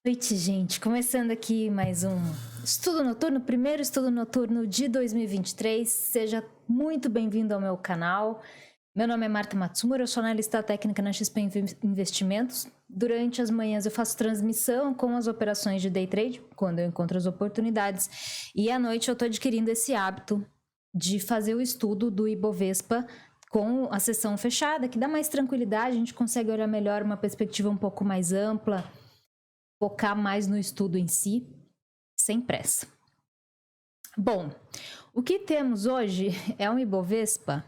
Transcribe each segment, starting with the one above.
Noite, gente. Começando aqui mais um estudo noturno, primeiro estudo noturno de 2023. Seja muito bem-vindo ao meu canal. Meu nome é Marta Matsumura, eu sou analista técnica na XP Investimentos. Durante as manhãs eu faço transmissão com as operações de day trade, quando eu encontro as oportunidades. E à noite eu estou adquirindo esse hábito de fazer o estudo do Ibovespa com a sessão fechada, que dá mais tranquilidade, a gente consegue olhar melhor, uma perspectiva um pouco mais ampla, focar mais no estudo em si, sem pressa. Bom, o que temos hoje é um Ibovespa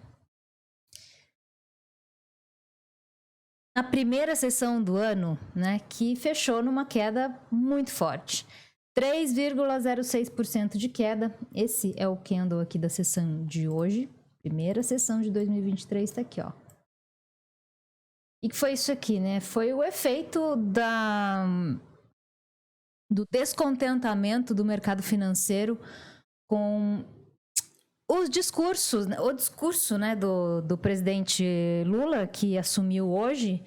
na primeira sessão do ano, né, que fechou numa queda muito forte. 3,06% de queda. Esse é o candle aqui da sessão de hoje. Primeira sessão de 2023 está aqui, ó. E que foi isso aqui, né? Foi o efeito do descontentamento do mercado financeiro com os discursos, o discurso, né, do presidente Lula, que assumiu hoje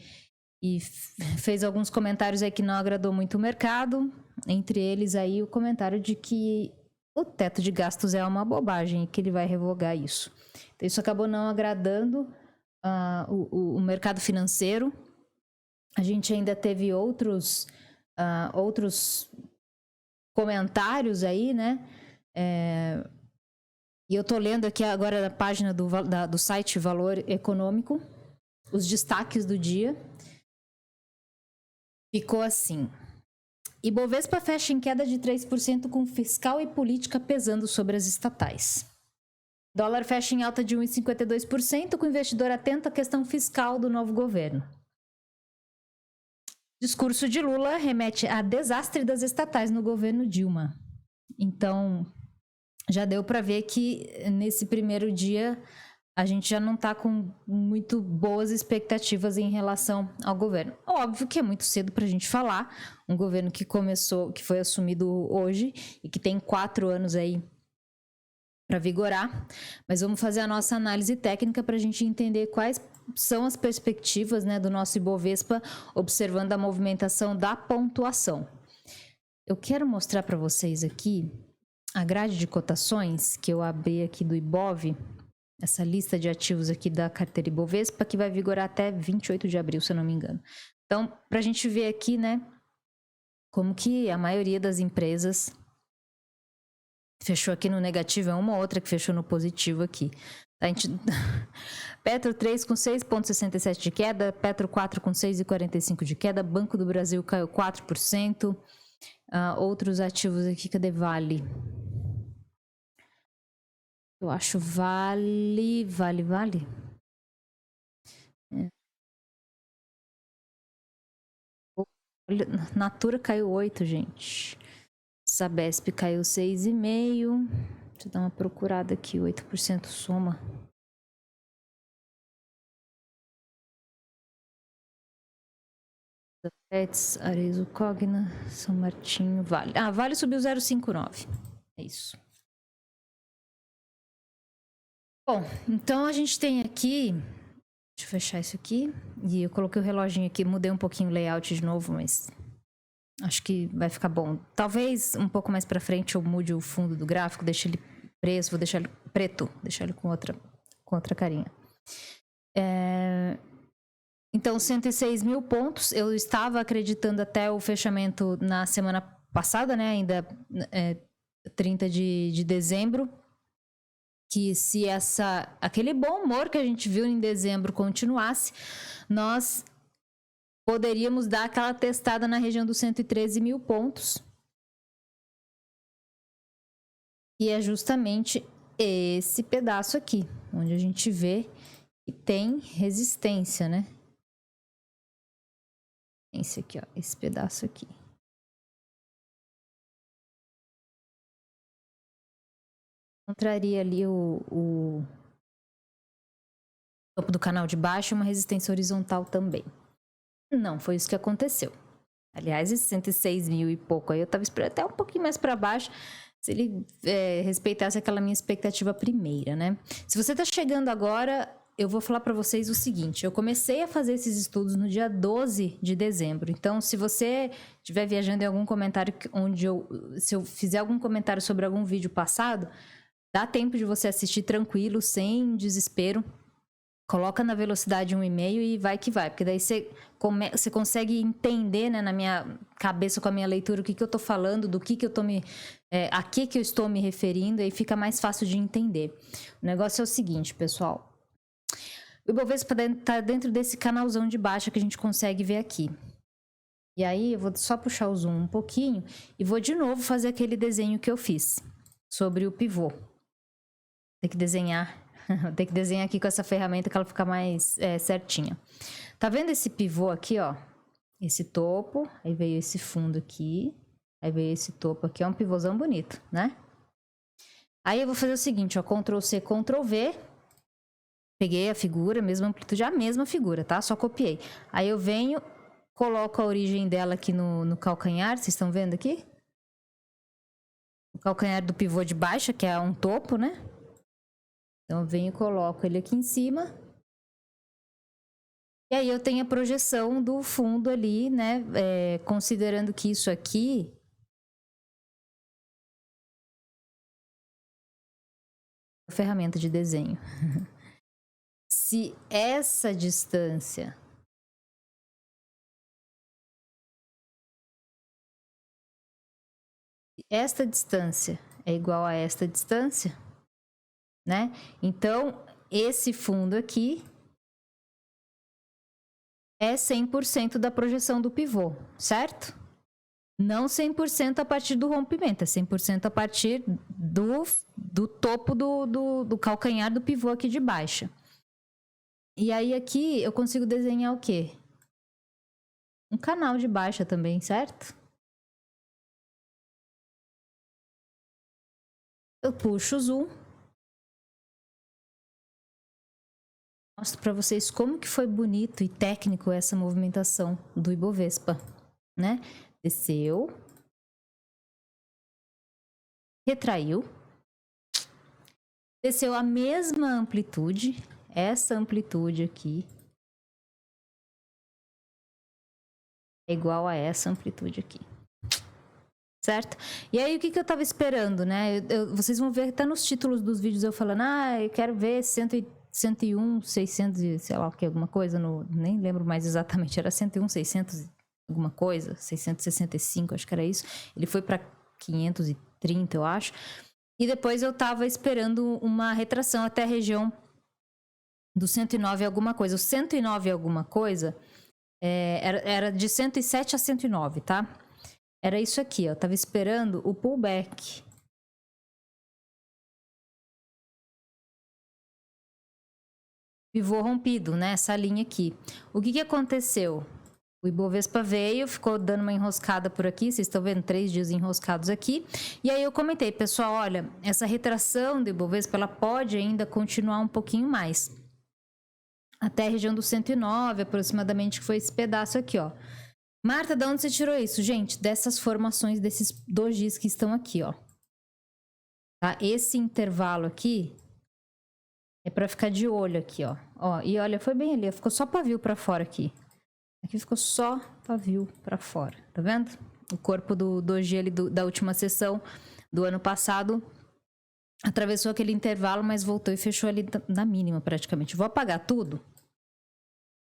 e fez alguns comentários aí que não agradou muito o mercado, entre eles aí o comentário de que o teto de gastos é uma bobagem e que ele vai revogar isso. Então, isso acabou não agradando o mercado financeiro. A gente ainda teve outros comentários aí, né? E eu tô lendo aqui agora da página do site Valor Econômico, os destaques do dia. Ficou assim: Ibovespa fecha em queda de 3% com fiscal e política pesando sobre as estatais. Dólar fecha em alta de 1,52% com o investidor atento à questão fiscal do novo governo. Discurso de Lula remete a desastre das estatais no governo Dilma. Então, já deu para ver que nesse primeiro dia a gente já não está com muito boas expectativas em relação ao governo. Óbvio que é muito cedo para a gente falar. Um governo que foi assumido hoje e que tem 4 anos aí para vigorar. Mas vamos fazer a nossa análise técnica para a gente entender quais são as perspectivas, né, do nosso Ibovespa, observando a movimentação da pontuação. Eu quero mostrar para vocês aqui a grade de cotações que eu abri aqui do Ibov, essa lista de ativos aqui da carteira Ibovespa, que vai vigorar até 28 de abril, se eu não me engano. Então, para a gente ver aqui, né, como que a maioria das empresas fechou aqui no negativo, é uma ou outra que fechou no positivo aqui. A gente... Petro 3 com 6,67 de queda, Petro 4 com 6,45 de queda, Banco do Brasil caiu 4%. Outros ativos aqui, cadê Vale? Eu acho Vale. Natura caiu 8, gente. Sabesp caiu 6,5. Deixa eu dar uma procurada aqui, 8% soma. Pets, Arezzo, Cogna, São Martinho, Vale. Vale subiu 0,59. É isso. Bom, então a gente tem aqui... Deixa eu fechar isso aqui. E eu coloquei o reloginho aqui, mudei um pouquinho o layout de novo, mas... acho que vai ficar bom. Talvez um pouco mais pra frente eu mude o fundo do gráfico, deixe ele preso, vou deixar ele preto, deixar ele com outra carinha. Então, 106 mil pontos. Eu estava acreditando até o fechamento na semana passada, né? Ainda 30 de dezembro, que se aquele bom humor que a gente viu em dezembro continuasse, nós poderíamos dar aquela testada na região dos 113 mil pontos. E é justamente esse pedaço aqui, onde a gente vê que tem resistência, né? Esse aqui, ó, esse pedaço aqui. Encontraria ali o topo do canal de baixo e uma resistência horizontal também. Não foi isso que aconteceu. Aliás, esse 106 mil e pouco aí, eu estava esperando até um pouquinho mais para baixo, se ele respeitasse aquela minha expectativa primeira, né? Se você está chegando agora, eu vou falar para vocês o seguinte, eu comecei a fazer esses estudos no dia 12 de dezembro, então se você estiver viajando em algum comentário se eu fizer algum comentário sobre algum vídeo passado, dá tempo de você assistir tranquilo, sem desespero, coloca na velocidade 1,5 e vai que vai, porque daí você consegue entender, né, na minha cabeça, com a minha leitura, o que eu tô falando, do que eu tô a que eu estou me referindo, e fica mais fácil de entender. O negócio é o seguinte, pessoal. O Ibovespa está dentro desse canalzão de baixa que a gente consegue ver aqui. E aí eu vou só puxar o zoom um pouquinho e vou de novo fazer aquele desenho que eu fiz sobre o pivô. Tem que desenhar aqui com essa ferramenta que ela fica mais certinha. Tá vendo esse pivô aqui, ó? Esse topo, aí veio esse fundo aqui, aí veio esse topo aqui, é um pivôzão bonito, né? Aí eu vou fazer o seguinte, ó, Ctrl C, Ctrl V. Peguei a figura, mesma amplitude, a mesma figura, tá? Só copiei. Aí eu venho, coloco a origem dela aqui no calcanhar, vocês estão vendo aqui? O calcanhar do pivô de baixa, que é um topo, né? Então eu venho e coloco ele aqui em cima. E aí eu tenho a projeção do fundo ali, né? Considerando que isso aqui... ferramenta de desenho. Se essa distância é igual a esta distância, né? Então, esse fundo aqui é 100% da projeção do pivô, certo? Não 100% a partir do rompimento, é 100% a partir do topo do calcanhar do pivô aqui de baixa. E aí aqui eu consigo desenhar o quê? Um canal de baixa também, certo? Eu puxo o zoom. Mostro para vocês como que foi bonito e técnico essa movimentação do Ibovespa, né? Desceu. Retraiu. Desceu a mesma amplitude. Essa amplitude aqui é igual a essa amplitude aqui. Certo? E aí, o que eu tava esperando, né? Vocês vão ver até nos títulos dos vídeos eu falando, eu quero ver 101, 600, sei lá o que, alguma coisa, nem lembro mais exatamente, era 101, 600, alguma coisa, 665, acho que era isso. Ele foi para 530, eu acho. E depois eu tava esperando uma retração até a região do 109 alguma coisa. O 109 alguma coisa era de 107 a 109, tá? Era isso aqui, ó. Tava esperando o pullback. Pivô rompido, né? Essa linha aqui. O que aconteceu? O Ibovespa veio, ficou dando uma enroscada por aqui. Vocês estão vendo 3 dias enroscados aqui. E aí eu comentei, pessoal, olha, essa retração do Ibovespa, ela pode ainda continuar um pouquinho mais. Até a região do 109, aproximadamente, que foi esse pedaço aqui, ó. Marta, de onde você tirou isso? Gente, dessas formações desses dojis que estão aqui, ó. Tá? Esse intervalo aqui é para ficar de olho aqui, ó. E olha, foi bem ali, ficou só pavio para fora aqui. Aqui ficou só pavio para fora, tá vendo? O corpo do doji ali da última sessão do ano passado atravessou aquele intervalo, mas voltou e fechou ali na mínima praticamente. Vou apagar tudo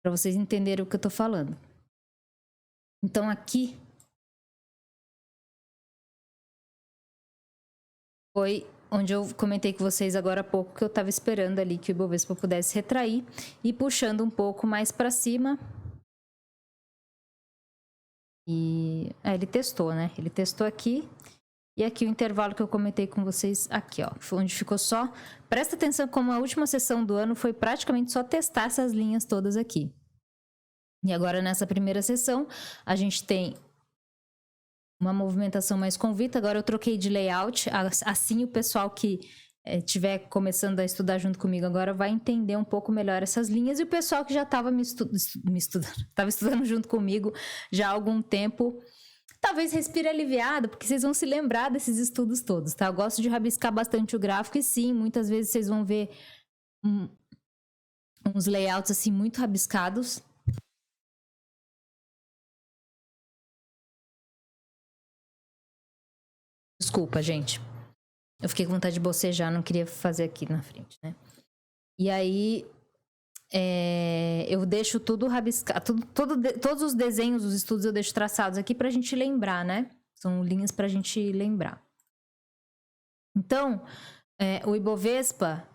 para vocês entenderem o que eu tô falando. Então aqui foi onde eu comentei com vocês agora há pouco que eu estava esperando ali que o Ibovespa pudesse retrair e puxando um pouco mais para cima. E ele testou, né? Ele testou aqui. E aqui o intervalo que eu comentei com vocês aqui, ó. Foi onde ficou só... Presta atenção como a última sessão do ano foi praticamente só testar essas linhas todas aqui. E agora nessa primeira sessão a gente tem uma movimentação mais convicta. Agora eu troquei de layout, assim o pessoal que estiver começando a estudar junto comigo agora vai entender um pouco melhor essas linhas. E o pessoal que já estava estava estudando junto comigo já há algum tempo, talvez respire aliviado, porque vocês vão se lembrar desses estudos todos, tá? Eu gosto de rabiscar bastante o gráfico e sim, muitas vezes vocês vão ver uns layouts assim muito rabiscados. Desculpa, gente. Eu fiquei com vontade de bocejar, não queria fazer aqui na frente, né? E aí, eu deixo tudo rabiscado, todos os desenhos, os estudos eu deixo traçados aqui pra gente lembrar, né? São linhas pra gente lembrar. Então, o Ibovespa,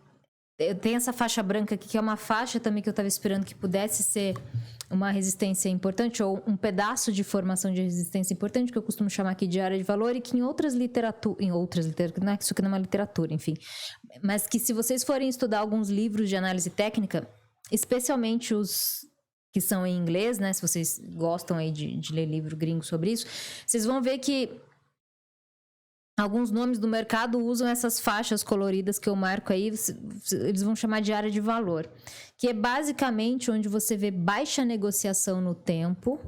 tem essa faixa branca aqui, que é uma faixa também que eu estava esperando que pudesse ser uma resistência importante, ou um pedaço de formação de resistência importante, que eu costumo chamar aqui de área de valor, e que em outras literaturas, não é que isso aqui não é uma literatura, enfim, mas que se vocês forem estudar alguns livros de análise técnica, especialmente os que são em inglês, né, se vocês gostam aí de ler livro gringo sobre isso, vocês vão ver que alguns nomes do mercado usam essas faixas coloridas que eu marco aí, eles vão chamar de área de valor, que é basicamente onde você vê baixa negociação no tempo,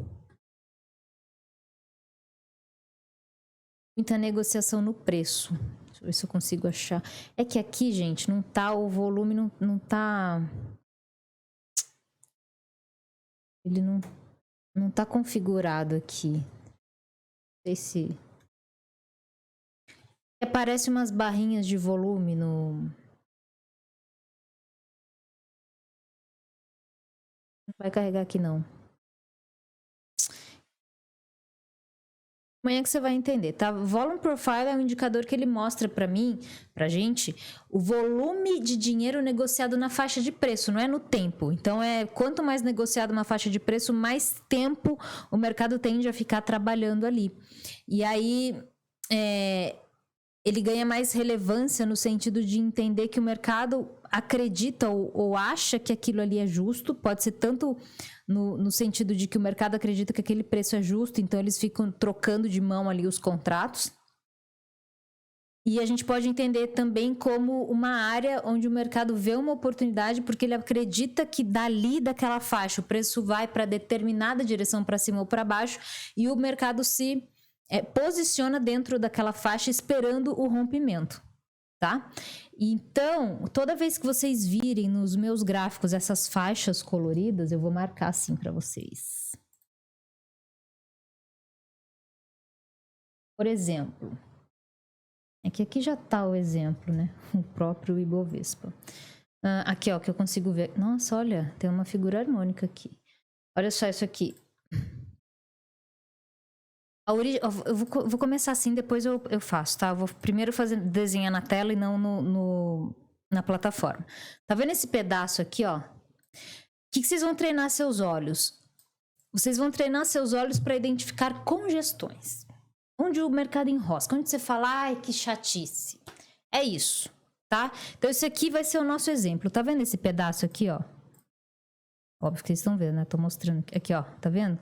muita negociação no preço. Deixa eu ver se eu consigo achar. É que aqui, gente, não tá, o volume não tá... Ele não tá configurado aqui. Não sei se... Aparece umas barrinhas de volume no... Não vai carregar aqui, não. Amanhã que você vai entender, tá? Volume Profile é um indicador que ele mostra pra gente, o volume de dinheiro negociado na faixa de preço, não é no tempo. Então, quanto mais negociado uma faixa de preço, mais tempo o mercado tende a ficar trabalhando ali. E aí... ele ganha mais relevância no sentido de entender que o mercado acredita ou acha que aquilo ali é justo. Pode ser tanto no sentido de que o mercado acredita que aquele preço é justo, então eles ficam trocando de mão ali os contratos. E a gente pode entender também como uma área onde o mercado vê uma oportunidade porque ele acredita que dali daquela faixa o preço vai para determinada direção, para cima ou para baixo, e o mercado se... posiciona dentro daquela faixa esperando o rompimento, tá? Então, toda vez que vocês virem nos meus gráficos essas faixas coloridas, eu vou marcar assim para vocês. Por exemplo, aqui já tá o exemplo, né? O próprio Ibovespa. Aqui, ó, que eu consigo ver. Nossa, olha, tem uma figura harmônica aqui. Olha só isso aqui. Eu vou começar assim, depois eu faço, tá? Eu vou primeiro desenhar na tela e não na plataforma. Tá vendo esse pedaço aqui, ó? O que vocês vão treinar seus olhos? Vocês vão treinar seus olhos para identificar congestões. Onde o mercado enrosca, onde você fala, ai, que chatice. É isso, tá? Então, esse aqui vai ser o nosso exemplo. Tá vendo esse pedaço aqui, ó? Óbvio que vocês estão vendo, né? Tô mostrando aqui, ó. Tá vendo?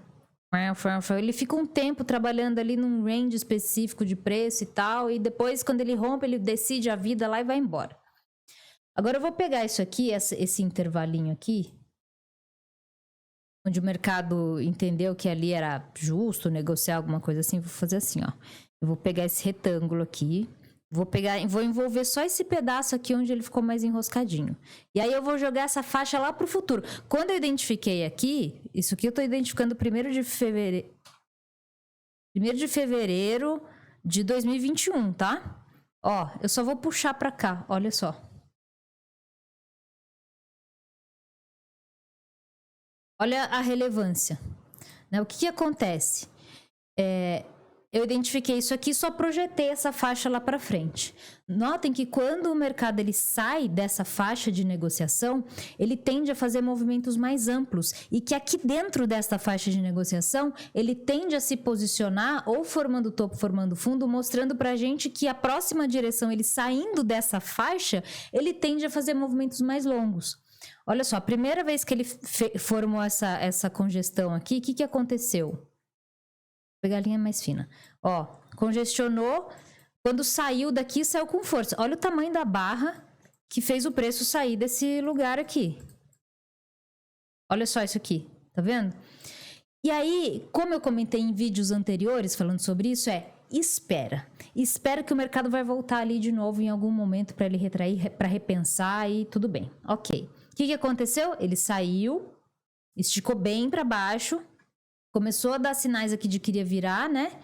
Ele fica um tempo trabalhando ali num range específico de preço e tal, e depois, quando ele rompe, ele decide a vida lá e vai embora. Agora eu vou pegar isso aqui, esse intervalinho aqui, onde o mercado entendeu que ali era justo negociar alguma coisa assim, vou fazer assim, ó. Eu vou pegar esse retângulo aqui, vou envolver só esse pedaço aqui onde ele ficou mais enroscadinho. E aí eu vou jogar essa faixa lá pro futuro. Quando eu identifiquei aqui, isso aqui eu tô identificando 1º de fevereiro. 1º de fevereiro de 2021, tá? Ó, eu só vou puxar pra cá, olha só. Olha a relevância, né? O que acontece? Eu identifiquei isso aqui, só projetei essa faixa lá para frente. Notem que quando o mercado ele sai dessa faixa de negociação, ele tende a fazer movimentos mais amplos e que aqui dentro desta faixa de negociação, ele tende a se posicionar ou formando topo, formando fundo, mostrando para a gente que a próxima direção, ele saindo dessa faixa, ele tende a fazer movimentos mais longos. Olha só, a primeira vez que ele formou essa congestão aqui, o que aconteceu? Vou pegar a linha mais fina. Ó, congestionou. Quando saiu daqui, saiu com força. Olha o tamanho da barra que fez o preço sair desse lugar aqui. Olha só isso aqui. Tá vendo? E aí, como eu comentei em vídeos anteriores falando sobre isso, espera. Espera que o mercado vai voltar ali de novo em algum momento para ele retrair, para repensar e tudo bem. Ok. O que aconteceu? Ele saiu, esticou bem para baixo, começou a dar sinais aqui de que iria virar, né?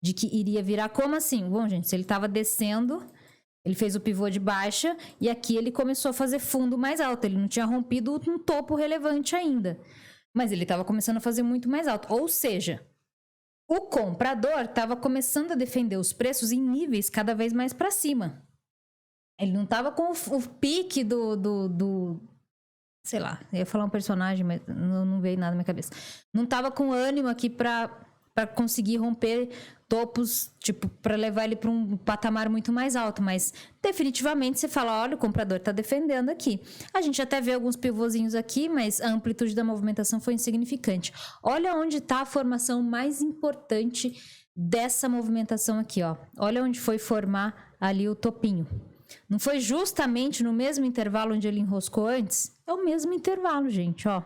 De que iria virar. Como assim? Bom, gente, se ele estava descendo, ele fez o pivô de baixa e aqui ele começou a fazer fundo mais alto. Ele não tinha rompido um topo relevante ainda, mas ele estava começando a fazer muito mais alto. Ou seja, o comprador estava começando a defender os preços em níveis cada vez mais para cima. Ele não estava com o pique do sei lá, eu ia falar um personagem, mas não veio nada na minha cabeça. Não estava com ânimo aqui para conseguir romper topos, tipo, para levar ele para um patamar muito mais alto, mas definitivamente você fala, olha, o comprador está defendendo aqui. A gente até vê alguns pivôzinhos aqui, mas a amplitude da movimentação foi insignificante. Olha onde está a formação mais importante dessa movimentação aqui, ó. Olha onde foi formar ali o topinho. Não foi justamente no mesmo intervalo onde ele enroscou antes? É o mesmo intervalo, gente, ó.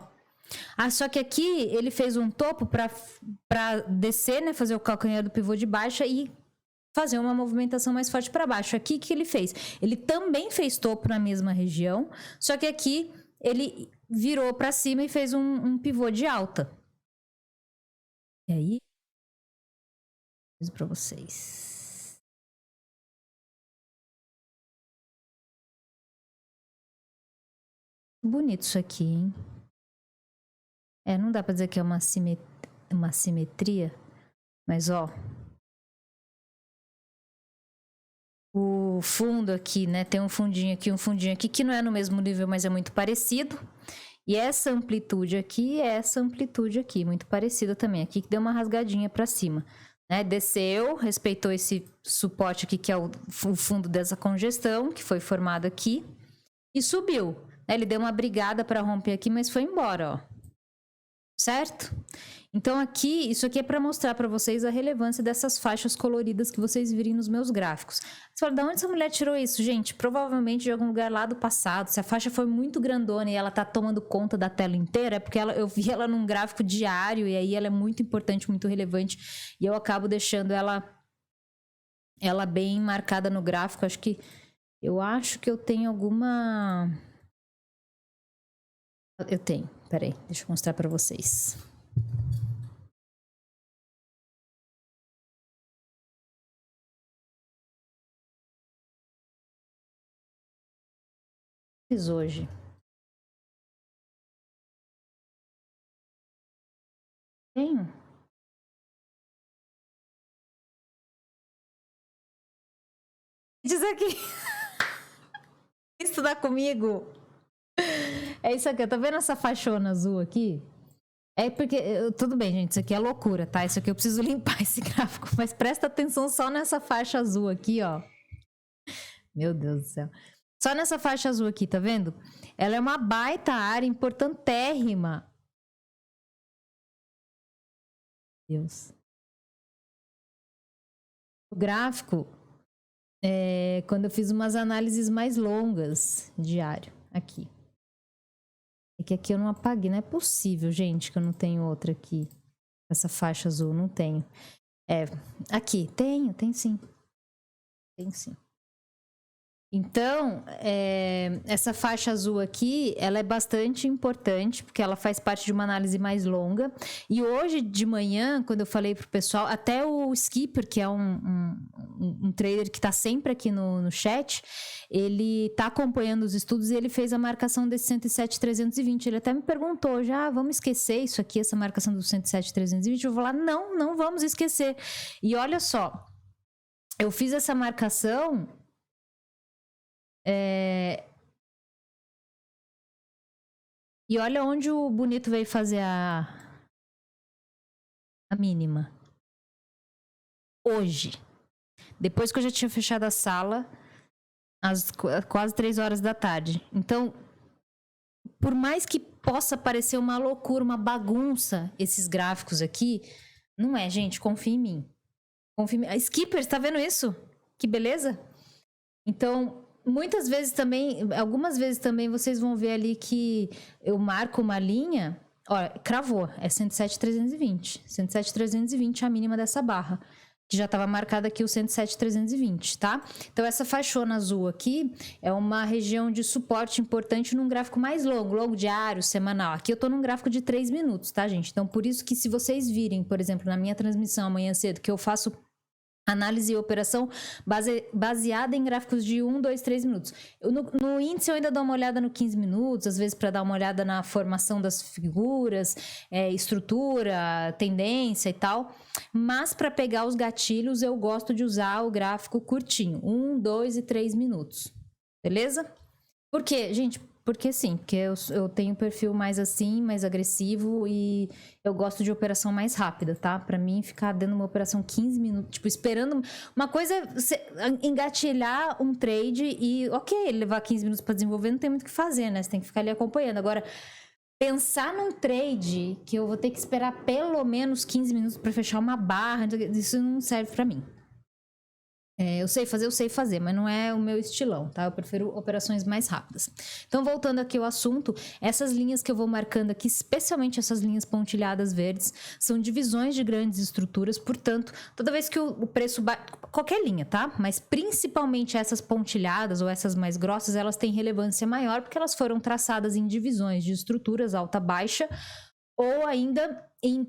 Só que aqui ele fez um topo para descer, né? Fazer o calcanhar do pivô de baixa e fazer uma movimentação mais forte para baixo. Aqui, o que ele fez? Ele também fez topo na mesma região, só que aqui ele virou para cima e fez um pivô de alta. E aí, para vocês. Bonito isso aqui, hein? Não dá pra dizer que é uma simetria, mas ó, o fundo aqui, né? Tem um fundinho aqui que não é no mesmo nível, mas é muito parecido. E essa amplitude aqui, muito parecida também. Aqui que deu uma rasgadinha pra cima, né? Desceu, respeitou esse suporte aqui que é o fundo dessa congestão que foi formado aqui e subiu. Ele deu uma brigada para romper aqui, mas foi embora, ó. Certo? Então aqui, isso aqui é para mostrar para vocês a relevância dessas faixas coloridas que vocês virem nos meus gráficos. Você fala, de onde essa mulher tirou isso? Gente, provavelmente de algum lugar lá do passado. Se a faixa foi muito grandona e ela tá tomando conta da tela inteira, é porque eu vi ela num gráfico diário e aí ela é muito importante, muito relevante e eu acabo deixando ela bem marcada no gráfico. Eu acho que eu tenho alguma... Eu tenho, peraí, deixa eu mostrar para vocês. Fiz hoje. Tenho. Diz aqui. Estudar comigo. É isso aqui, tá vendo essa faixona azul aqui? É porque, tudo bem, gente, isso aqui é loucura, tá? Isso aqui eu preciso limpar esse gráfico, mas presta atenção só nessa faixa azul aqui, ó. Meu Deus do céu. Só nessa faixa azul aqui, tá vendo? Ela é uma baita área importantérrima. Deus. O gráfico, quando eu fiz umas análises mais longas diário, aqui. É que aqui eu não apaguei, não é possível, gente, que eu não tenho outra aqui. Essa faixa azul, não tenho. Aqui, tem sim. Tem sim. Então, essa faixa azul aqui, ela é bastante importante, porque ela faz parte de uma análise mais longa. E hoje de manhã, quando eu falei pro pessoal, até o Skipper, que é um trader que está sempre aqui no chat, ele está acompanhando os estudos e ele fez a marcação desse 107,320. Ele até me perguntou, vamos esquecer isso aqui, essa marcação do 107,320? Eu vou falar, não vamos esquecer. E olha só, eu fiz essa marcação... E olha onde o Bonito veio fazer a mínima. Hoje. Depois que eu já tinha fechado a sala, às quase 3 horas da tarde. Então, por mais que possa parecer uma loucura, uma bagunça, esses gráficos aqui, não é, gente. Confia em mim. Confia em mim. Skipper, tá vendo isso? Que beleza? Então... Muitas vezes também, algumas vezes também vocês vão ver ali que eu marco uma linha, olha, cravou, é 107,320. 107,320 é a mínima dessa barra. que já estava marcado aqui o 107,320, tá? Então, essa faixona azul aqui é uma região de suporte importante num gráfico mais longo diário, semanal. Aqui eu tô num gráfico de 3 minutos, tá, gente? Então, por isso que se vocês virem, por exemplo, na minha transmissão amanhã cedo, que eu faço análise e operação baseada em gráficos de 1, 2, 3 minutos. No índice eu ainda dou uma olhada no 15 minutos, às vezes para dar uma olhada na formação das figuras, estrutura, tendência e tal. Mas para pegar os gatilhos eu gosto de usar o gráfico curtinho, 1, 2 e 3 minutos. Beleza? Por quê, gente? Porque sim, porque eu tenho um perfil mais assim, mais agressivo e eu gosto de operação mais rápida, tá? Pra mim, ficar dando uma operação 15 minutos, tipo, esperando... Uma coisa é você engatilhar um trade e, ok, levar 15 minutos pra desenvolver, não tem muito o que fazer, né? Você tem que ficar ali acompanhando. Agora, pensar num trade que eu vou ter que esperar pelo menos 15 minutos pra fechar uma barra, isso não serve pra mim. Eu sei fazer, mas não é o meu estilão, tá? Eu prefiro operações mais rápidas. Então, voltando aqui ao assunto, essas linhas que eu vou marcando aqui, especialmente essas linhas pontilhadas verdes, são divisões de grandes estruturas, portanto, toda vez que o preço bate, qualquer linha, tá? Mas principalmente essas pontilhadas ou essas mais grossas, elas têm relevância maior porque elas foram traçadas em divisões de estruturas alta, baixa, ou ainda em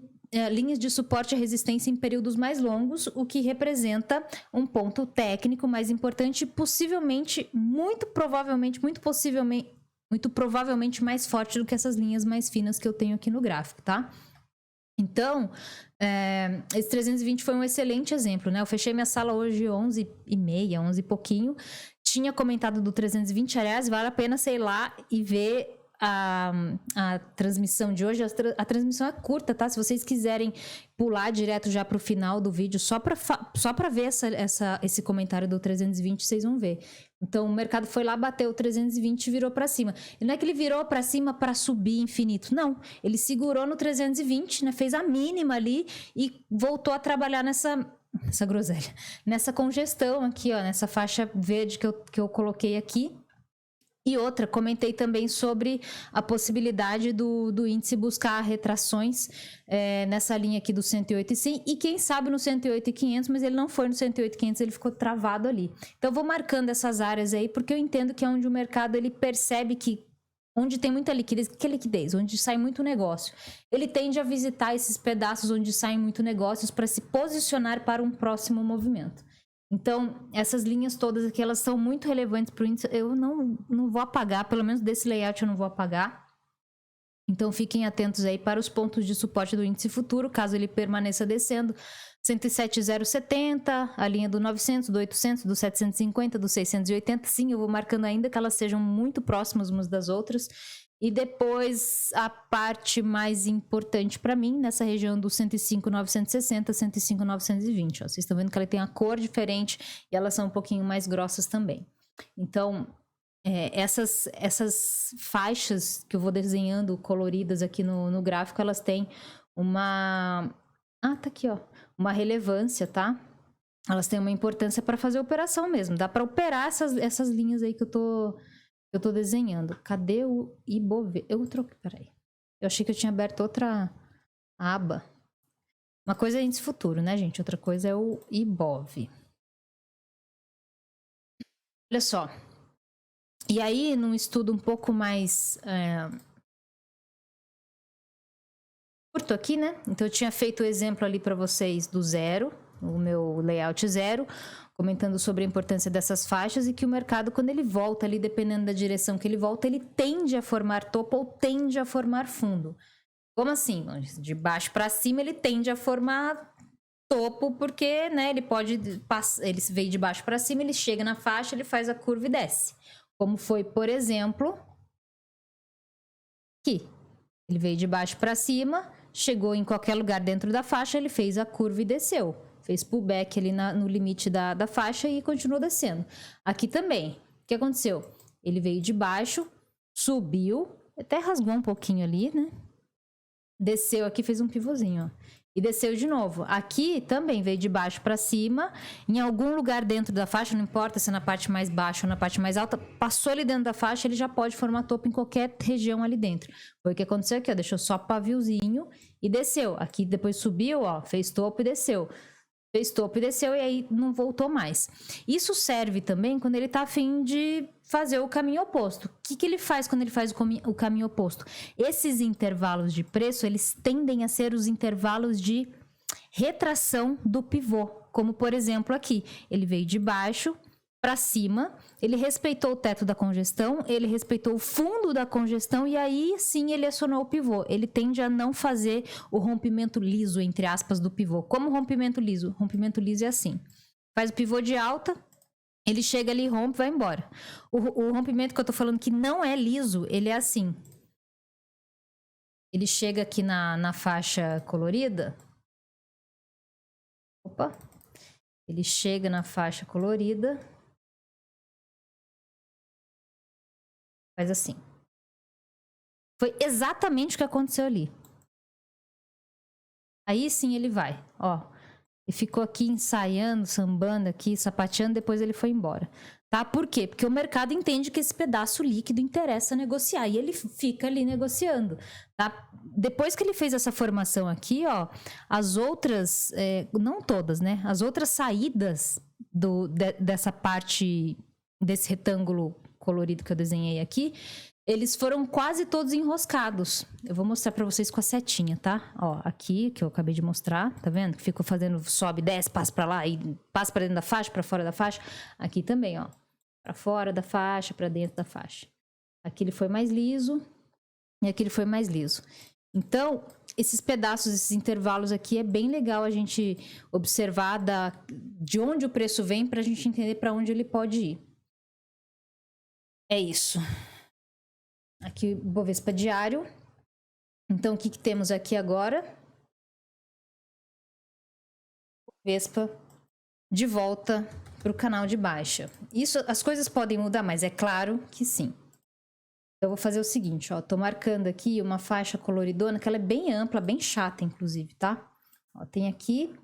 linhas de suporte e resistência em períodos mais longos, o que representa um ponto técnico mais importante, possivelmente, muito provavelmente mais forte do que essas linhas mais finas que eu tenho aqui no gráfico, tá? Então, esse 320 foi um excelente exemplo, né? Eu fechei minha sala hoje 11h30, 11 e pouquinho. Tinha comentado do 320, aliás, vale a pena, sei lá, e ver a transmissão de hoje. A transmissão é curta, tá? Se vocês quiserem pular direto já pro final do vídeo, só pra ver esse comentário do 320, vocês vão ver. Então, o mercado foi lá, bateu o 320 e virou para cima. E não é que ele virou para cima para subir infinito, não. Ele segurou no 320, né? Fez a mínima ali e voltou a trabalhar nessa groselha, nessa congestão aqui, ó, nessa faixa verde que eu coloquei aqui. E outra, comentei também sobre a possibilidade do índice buscar retrações nessa linha aqui do 108,100 e quem sabe no 108,500, mas ele não foi no 108,500, ele ficou travado ali. Então, eu vou marcando essas áreas aí, porque eu entendo que é onde o mercado ele percebe que onde tem muita liquidez, que é liquidez, onde sai muito negócio. Ele tende a visitar esses pedaços onde saem muito negócios para se posicionar para um próximo movimento. Então, essas linhas todas aqui, elas são muito relevantes para o índice. Eu não vou apagar, pelo menos desse layout eu não vou apagar. Então, fiquem atentos aí para os pontos de suporte do índice futuro, caso ele permaneça descendo. 107,070, a linha do 900, do 800, do 750, do 680. Sim, eu vou marcando ainda que elas sejam muito próximas umas das outras. E depois, a parte mais importante para mim, nessa região do 105,960, 105,920. Vocês estão vendo que ela tem a cor diferente e elas são um pouquinho mais grossas também. Então, essas faixas que eu vou desenhando coloridas aqui no gráfico, elas têm uma... Ah, tá aqui, ó. Uma relevância, tá? Elas têm uma importância para fazer operação mesmo. Dá para operar essas linhas aí que eu tô desenhando. Cadê o Ibov? Eu troquei, peraí. Eu achei que eu tinha aberto outra aba. Uma coisa é índice futuro, né, gente? Outra coisa é o Ibov. Olha só. E aí, num estudo um pouco mais curto aqui, né? Então, eu tinha feito o exemplo ali para vocês do zero, o meu layout zero, comentando sobre a importância dessas faixas e que o mercado, quando ele volta ali, dependendo da direção que ele volta, ele tende a formar topo ou tende a formar fundo. Como assim? De baixo para cima, ele tende a formar topo, porque, né, ele veio de baixo para cima, ele chega na faixa, ele faz a curva e desce. Como foi, por exemplo, aqui. Ele veio de baixo para cima, chegou em qualquer lugar dentro da faixa, ele fez a curva e desceu. Fez pullback ali no limite da faixa e continuou descendo. Aqui também. O que aconteceu? Ele veio de baixo, subiu, até rasgou um pouquinho ali, né? Desceu aqui, fez um pivôzinho, ó. E desceu de novo. Aqui também veio de baixo para cima. Em algum lugar dentro da faixa, não importa se é na parte mais baixa ou na parte mais alta, passou ali dentro da faixa, ele já pode formar topo em qualquer região ali dentro. Foi o que aconteceu aqui, ó. Deixou só paviozinho e desceu. Aqui depois subiu, ó, fez topo e desceu. fez topo e desceu e aí não voltou mais. Isso serve também quando ele tá a fim de fazer o caminho oposto. O que ele faz quando ele faz o caminho oposto? Esses intervalos de preço, eles tendem a ser os intervalos de retração do pivô. Como, por exemplo, aqui. Ele veio de baixo para cima, ele respeitou o teto da congestão, ele respeitou o fundo da congestão e aí sim ele acionou o pivô. Ele tende a não fazer o rompimento liso, entre aspas, do pivô. Como rompimento liso? Rompimento liso é assim. Faz o pivô de alta, ele chega ali, rompe, vai embora. O rompimento que eu tô falando que não é liso, ele é assim. Ele chega aqui na faixa colorida. Opa. Ele chega na faixa colorida. Faz assim. Foi exatamente o que aconteceu ali. Aí sim ele vai, ó. E ficou aqui ensaiando, sambando aqui, sapateando, depois ele foi embora. Tá? Por quê? Porque o mercado entende que esse pedaço líquido interessa negociar. E ele fica ali negociando. Tá? Depois que ele fez essa formação aqui, ó, as outras, não todas, né? As outras saídas dessa parte, desse retângulo colorido que eu desenhei aqui, eles foram quase todos enroscados. Eu vou mostrar pra vocês com a setinha, tá? Ó, aqui, que eu acabei de mostrar, tá vendo? Que ficou fazendo, sobe, desce, passa pra lá e passa pra dentro da faixa, pra fora da faixa. Aqui também, ó. Pra fora da faixa, pra dentro da faixa. Aqui ele foi mais liso e aqui ele foi mais liso. Então, esses pedaços, esses intervalos aqui, é bem legal a gente observar de onde o preço vem pra gente entender pra onde ele pode ir. É isso. Aqui o Bovespa diário. Então, o que temos aqui agora? Bovespa de volta para o canal de baixa. Isso, as coisas podem mudar, mas é claro que sim. Então, eu vou fazer o seguinte, ó. Tô marcando aqui uma faixa coloridona, que ela é bem ampla, bem chata, inclusive, tá? Ó, tem aqui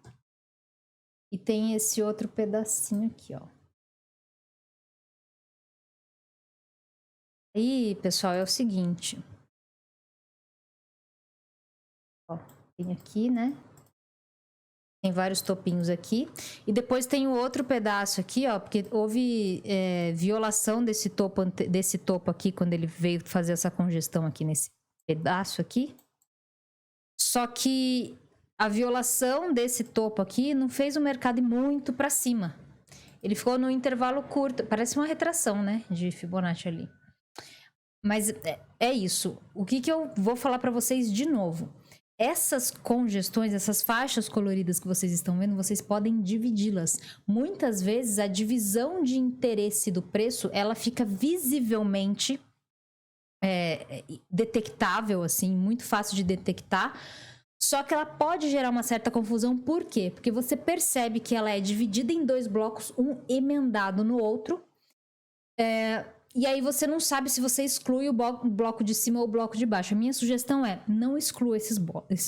e tem esse outro pedacinho aqui, ó. Aí, pessoal, é o seguinte. Ó, tem aqui, né? Tem vários topinhos aqui. E depois tem o outro pedaço aqui, ó. Porque houve violação desse topo aqui, quando ele veio fazer essa congestão aqui nesse pedaço aqui. Só que a violação desse topo aqui não fez o mercado ir muito para cima. Ele ficou no intervalo curto. Parece uma retração, né? De Fibonacci ali. Mas é isso. O que eu vou falar para vocês de novo? Essas congestões, essas faixas coloridas que vocês estão vendo, vocês podem dividi-las. Muitas vezes a divisão de interesse do preço, ela fica visivelmente detectável, assim, muito fácil de detectar. Só que ela pode gerar uma certa confusão. Por quê? Porque você percebe que ela é dividida em dois blocos, um emendado no outro. E aí você não sabe se você exclui o bloco de cima ou o bloco de baixo. A minha sugestão é, não exclua esses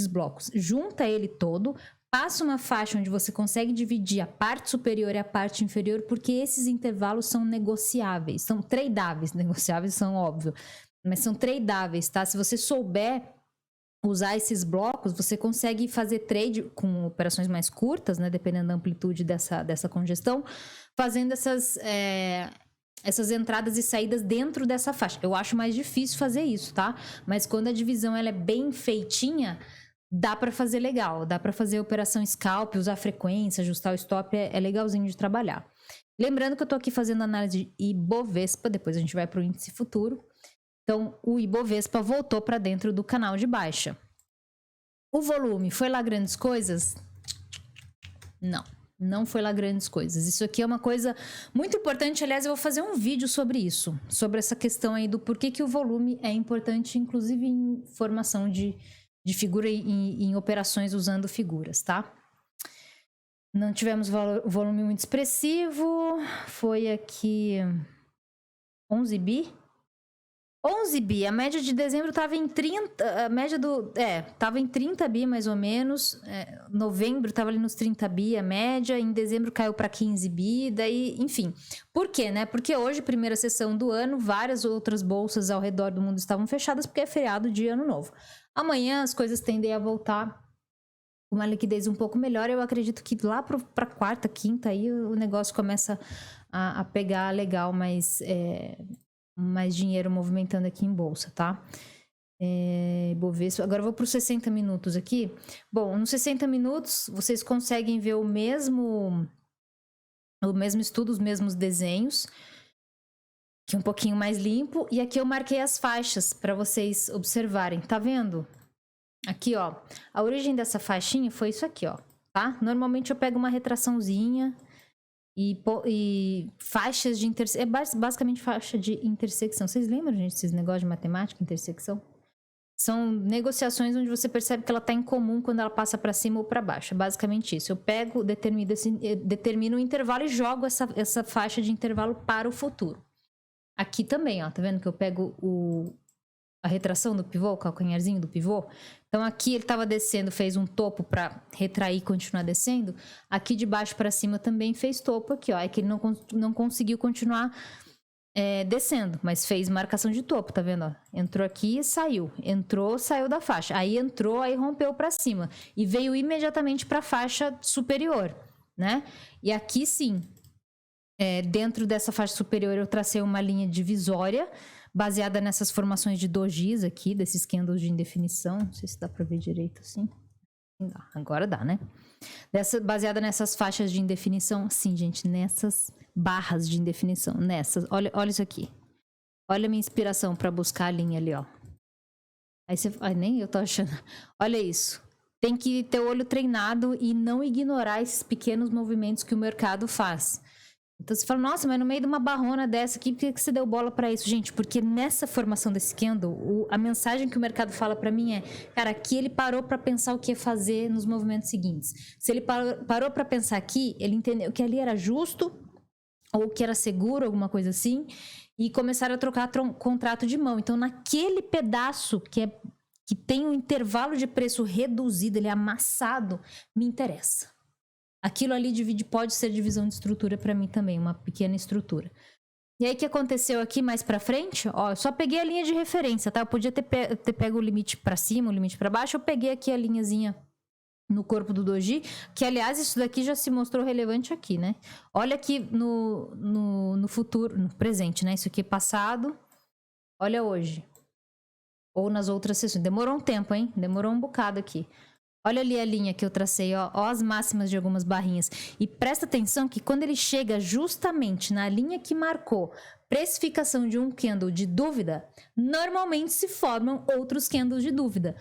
blocos. Junta ele todo, passa uma faixa onde você consegue dividir a parte superior e a parte inferior, porque esses intervalos são negociáveis, são tradeáveis. Negociáveis são óbvio, mas são tradeáveis, tá? Se você souber usar esses blocos, você consegue fazer trade com operações mais curtas, né? Dependendo da amplitude dessa congestão, fazendo essas entradas e saídas dentro dessa faixa. Eu acho mais difícil fazer isso, tá? Mas quando a divisão ela é bem feitinha, dá para fazer legal. Dá para fazer operação scalp, usar frequência, ajustar o stop, é legalzinho de trabalhar. Lembrando que eu tô aqui fazendo análise de Ibovespa, depois a gente vai para o índice futuro. Então, o Ibovespa voltou para dentro do canal de baixa. O volume, foi lá grandes coisas? Não foi lá grandes coisas. Isso aqui é uma coisa muito importante. Aliás, eu vou fazer um vídeo sobre isso. Sobre essa questão aí do porquê que o volume é importante, inclusive em formação de figura e em operações usando figuras, tá? Não tivemos volume muito expressivo. Foi aqui 11 bi. 11 bi, a média de dezembro estava em 30, a média estava em 30 bi mais ou menos, novembro estava ali nos 30 bi a média, em dezembro caiu para 15 bi, daí, enfim. Por quê, né? Porque hoje, primeira sessão do ano, várias outras bolsas ao redor do mundo estavam fechadas porque é feriado de ano novo. Amanhã as coisas tendem a voltar uma liquidez um pouco melhor, eu acredito que lá para quarta, quinta, aí o negócio começa a pegar legal, mais dinheiro movimentando aqui em bolsa, tá? Bovespa. Agora eu vou para os 60 minutos aqui. Bom, nos 60 minutos vocês conseguem ver o mesmo estudo, os mesmos desenhos, que é um pouquinho mais limpo. E aqui eu marquei as faixas para vocês observarem. Tá vendo? Aqui, ó. A origem dessa faixinha foi isso aqui, ó. Tá? Normalmente eu pego uma retraçãozinha e faixas de intersecção. É basicamente faixa de intersecção. Vocês lembram, gente, esses negócios de matemática, intersecção? São negociações onde você percebe que ela está em comum quando ela passa para cima ou para baixo. É basicamente isso. Eu pego, determino o intervalo e jogo essa faixa de intervalo para o futuro. Aqui também, ó. Tá vendo que eu pego a retração do pivô, o calcanharzinho do pivô? Então aqui ele estava descendo, fez um topo para retrair e continuar descendo. Aqui de baixo para cima também fez topo aqui, ó. É que ele não conseguiu continuar descendo, mas fez marcação de topo, tá vendo? Ó? Entrou aqui e saiu. Entrou, saiu da faixa. Aí entrou, aí rompeu para cima. E veio imediatamente para a faixa superior, né? E aqui sim, dentro dessa faixa superior eu tracei uma linha divisória baseada nessas formações de dojis aqui, desses candles de indefinição. Não sei se dá para ver direito assim. Agora dá, né? Baseada nessas faixas de indefinição. Sim, gente, nessas barras de indefinição. Nessas. Olha isso aqui. Olha a minha inspiração para buscar a linha ali, ó. Aí você... Ai, nem eu tô achando. Olha isso. Tem que ter o olho treinado e não ignorar esses pequenos movimentos que o mercado faz. Então você fala, nossa, mas no meio de uma barrona dessa aqui, por que você deu bola para isso? Gente, porque nessa formação desse candle, a mensagem que o mercado fala para mim é, cara, aqui ele parou para pensar o que ia fazer nos movimentos seguintes. Se ele parou para pensar aqui, ele entendeu que ali era justo ou que era seguro, alguma coisa assim, e começaram a trocar contrato de mão. Então naquele pedaço que tem um intervalo de preço reduzido, ele é amassado, me interessa. Aquilo ali pode ser divisão de estrutura para mim também, uma pequena estrutura. E aí o que aconteceu aqui mais para frente? Ó, eu só peguei a linha de referência, tá? Eu podia ter pego o limite para cima, o limite para baixo. Eu peguei aqui a linhazinha no corpo do doji, que aliás isso daqui já se mostrou relevante aqui, né? Olha aqui no futuro, no presente, né? Isso aqui é passado. Olha hoje. Ou nas outras sessões. Demorou um tempo, hein? Demorou um bocado aqui. Olha ali a linha que eu tracei, ó as máximas de algumas barrinhas. E presta atenção que quando ele chega justamente na linha que marcou precificação de um candle de dúvida, normalmente se formam outros candles de dúvida.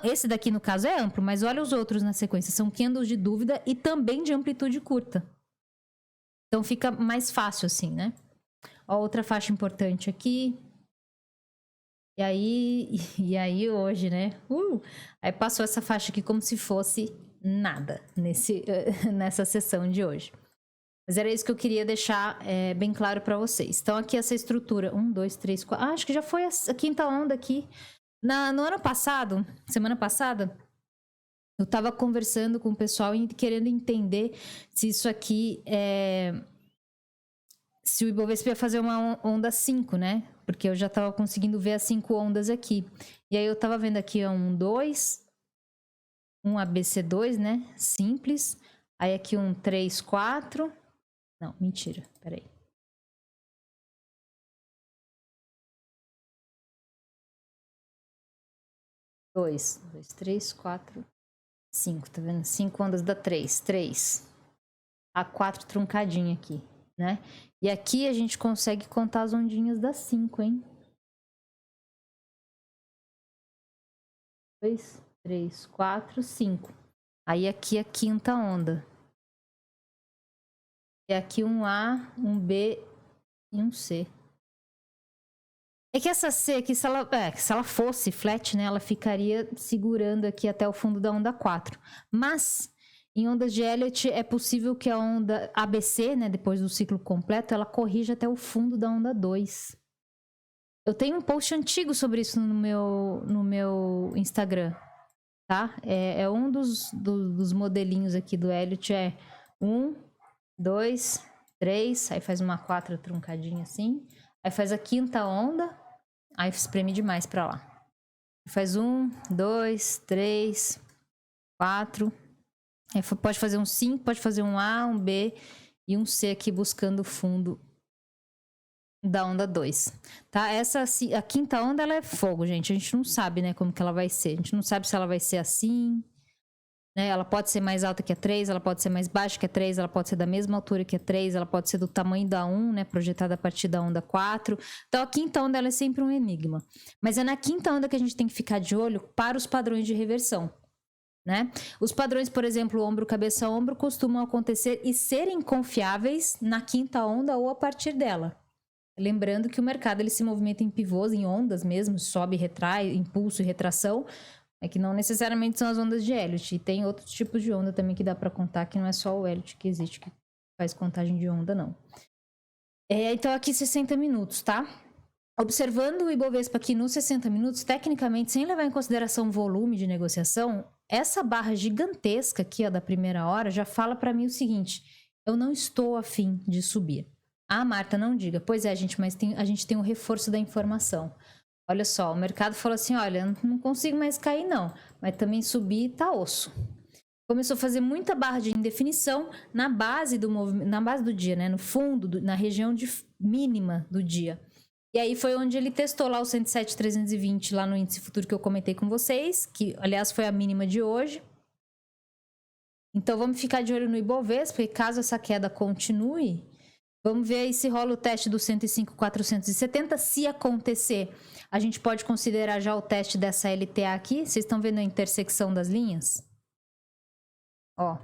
Esse daqui, no caso, é amplo, mas olha os outros na sequência. São candles de dúvida e também de amplitude curta. Então fica mais fácil assim, né? Ó, outra faixa importante aqui. E aí hoje, né? Aí passou essa faixa aqui como se fosse nada nessa sessão de hoje. Mas era isso que eu queria deixar bem claro para vocês. Então aqui essa estrutura, 1, 2, 3, 4... acho que já foi a quinta onda aqui. No ano passado, semana passada, eu tava conversando com o pessoal e querendo entender se isso aqui se o Ibovespa ia fazer uma onda 5, né? Porque eu já tava conseguindo ver as 5 ondas aqui. E aí eu tava vendo aqui, ó, 1, 2, um ABC2, né? Simples. Aí aqui 1, 3, 4. Não, mentira, peraí. Dois, 3, 4, 5, tá vendo? 5 ondas dá 3. 3. A 4 truncadinha aqui, né? E aqui a gente consegue contar as ondinhas das 5, hein? 2, 3, 4, 5. Aí aqui a quinta onda. E aqui um A, um B e um C. É que essa C aqui, se ela fosse flat, né? Ela ficaria segurando aqui até o fundo da onda 4. Mas em ondas de Elliott é possível que a onda ABC, né, depois do ciclo completo, ela corrija até o fundo da onda 2. Eu tenho um post antigo sobre isso no meu Instagram, tá? É um dos modelinhos aqui do Elliott, 1, 2, 3, aí faz uma 4 truncadinha assim, aí faz a quinta onda, aí espreme demais pra lá. Faz 1, 2, 3, 4... Pode fazer um 5, pode fazer um A, um B e um C aqui buscando o fundo da onda 2, tá? A quinta onda, ela é fogo, gente. A gente não sabe, né, como que ela vai ser. A gente não sabe se ela vai ser assim, né? Ela pode ser mais alta que a 3, ela pode ser mais baixa que a 3, ela pode ser da mesma altura que a 3, ela pode ser do tamanho da 1, né, projetada a partir da onda 4. Então, a quinta onda, ela é sempre um enigma. Mas é na quinta onda que a gente tem que ficar de olho para os padrões de reversão, né? Os padrões, por exemplo, ombro, cabeça, ombro, costumam acontecer e serem confiáveis na quinta onda ou a partir dela. Lembrando que o mercado ele se movimenta em pivôs, em ondas mesmo, sobe, retrai, impulso e retração, é que não necessariamente são as ondas de Elliott. E tem outros tipos de onda também que dá para contar, que não é só o Elliott que existe, que faz contagem de onda, não. Então, aqui 60 minutos, tá? Observando o Ibovespa aqui nos 60 minutos, tecnicamente, sem levar em consideração o volume de negociação, essa barra gigantesca aqui, ó, da primeira hora, já fala para mim o seguinte: eu não estou afim de subir. Ah, Marta, não diga. Pois é, gente, mas a gente tem um reforço da informação. Olha só, o mercado falou assim, olha, não consigo mais cair não, mas também subir tá osso. Começou a fazer muita barra de indefinição na base do movimento, na base do dia, né, no fundo, na região mínima do dia. E aí foi onde ele testou lá o 107,320 lá no índice futuro que eu comentei com vocês, que aliás foi a mínima de hoje. Então vamos ficar de olho no Ibovespa, porque caso essa queda continue, vamos ver aí se rola o teste do 105,470. Se acontecer, a gente pode considerar já o teste dessa LTA aqui. Vocês estão vendo a intersecção das linhas? Ó,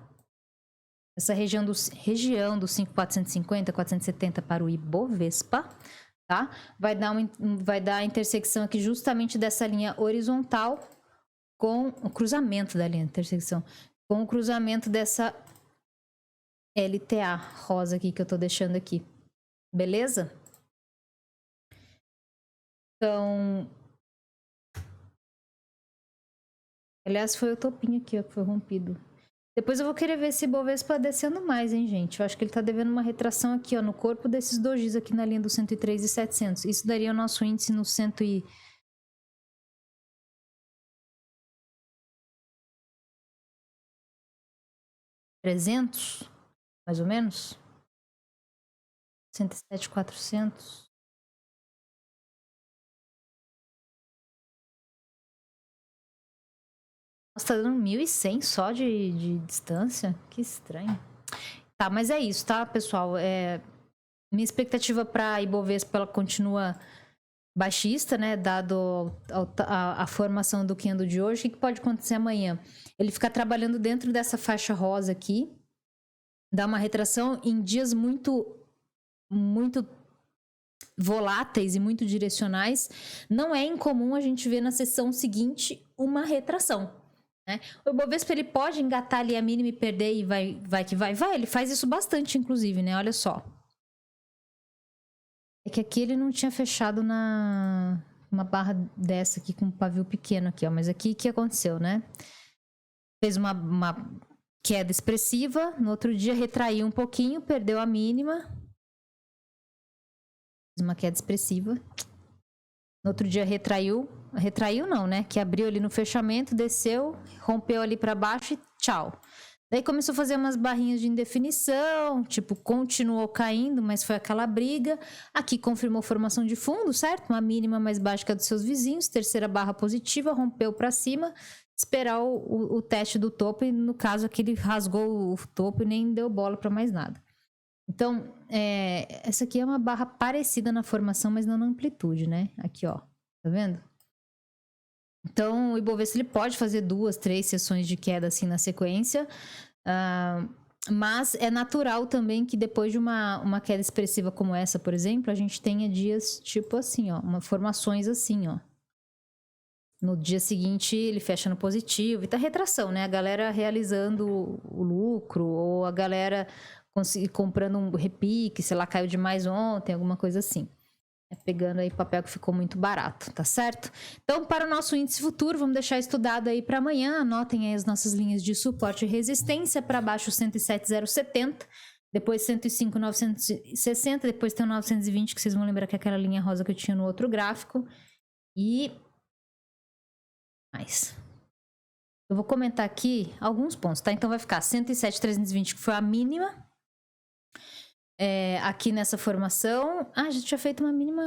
essa região do 5,450, 470 para o Ibovespa, tá? Vai dar a intersecção aqui justamente dessa linha horizontal com o cruzamento da linha de intersecção, com o cruzamento dessa LTA rosa aqui que eu tô deixando aqui. Beleza? Então, aliás, foi o topinho aqui, ó, que foi rompido. Depois eu vou querer ver esse Bovespa descendo mais, hein, gente? Eu acho que ele tá devendo uma retração aqui, ó, no corpo desses dojis aqui na linha do 103,700. Isso daria o nosso índice no 300, mais ou menos. 107,400. Nossa, tá dando 1.100 só de distância? Que estranho. Tá, mas é isso, tá, pessoal? Minha expectativa para Ibovespa, ela continua baixista, né? Dado a formação do candle de hoje. O que pode acontecer amanhã? Ele ficar trabalhando dentro dessa faixa rosa aqui, dá uma retração em dias muito voláteis e muito direcionais. Não é incomum a gente ver na sessão seguinte uma retração, né? O Ibovespa, ele pode engatar ali a mínima e perder e vai que vai. Ele faz isso bastante, inclusive, né? Olha só. É que aqui ele não tinha fechado uma barra dessa aqui com um pavio pequeno aqui, ó. Mas aqui o que aconteceu, né? Fez uma queda expressiva. No outro dia retraiu um pouquinho, perdeu a mínima. Fez uma queda expressiva. No outro dia retraiu não, né? Que abriu ali no fechamento, desceu, rompeu ali para baixo e tchau. Daí começou a fazer umas barrinhas de indefinição, tipo, continuou caindo, mas foi aquela briga. Aqui confirmou formação de fundo, certo? Uma mínima mais baixa que a dos seus vizinhos, terceira barra positiva, rompeu para cima, esperar o teste do topo, e no caso aqui ele rasgou o topo e nem deu bola para mais nada. Então, essa aqui é uma barra parecida na formação, mas não na amplitude, né? Aqui, ó, tá vendo? Então, o Ibovespa ele pode fazer 2, 3 sessões de queda assim na sequência, mas é natural também que depois de uma queda expressiva como essa, por exemplo, a gente tenha dias tipo assim, ó, formações assim, ó. No dia seguinte ele fecha no positivo e tá retração, né? A galera realizando o lucro ou a galera comprando um repique, sei lá, caiu demais ontem, alguma coisa assim. Pegando aí papel que ficou muito barato, tá certo? Então, para o nosso índice futuro, vamos deixar estudado aí para amanhã. Anotem aí as nossas linhas de suporte e resistência. Para baixo, 107,070. Depois, 105,960. Depois tem o 920, que vocês vão lembrar que é aquela linha rosa que eu tinha no outro gráfico. E mais. Eu vou comentar aqui alguns pontos, tá? Então vai ficar 107,320, que foi a mínima. Aqui nessa formação. A gente tinha feito uma mínima